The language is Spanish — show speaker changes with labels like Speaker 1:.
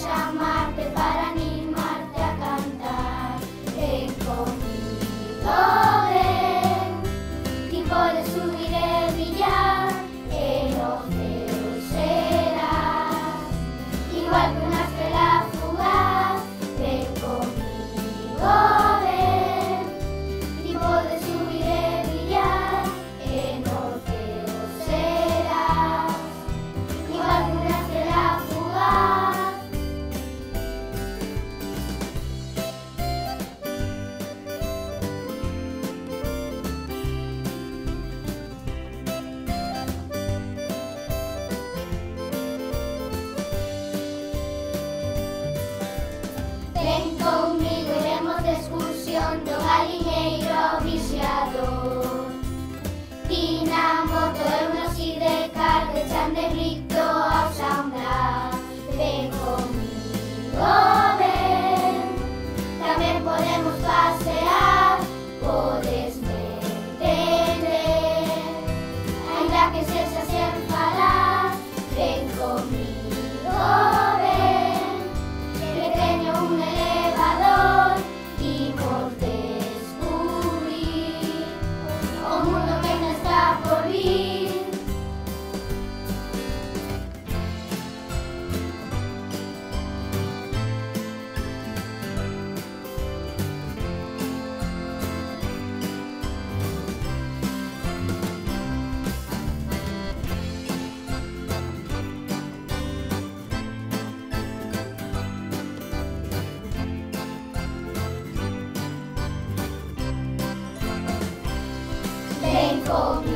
Speaker 1: llamarte para animarte a cantar. Ven conmigo, ven, tiempo de subir y brillar, en los cielos serás, igual que una estrella fugaz. Ven conmigo, ven, tiempo de subir y brillar, en los cielos serás, igual que una estrella fugaz. Ven conmigo, iremos de excursión do Galiñeiro Viciador. Tinamoto, Eunos y de Carde, Chan de Brito ao San Blas. Ven conmigo, ven, tamén podemos pasear, podes me entender, ainda que sexa sen falar. Ven conmigo, ven, que teño un elevador, imos descubrir o mundo que non está por vir. Ven conmigo.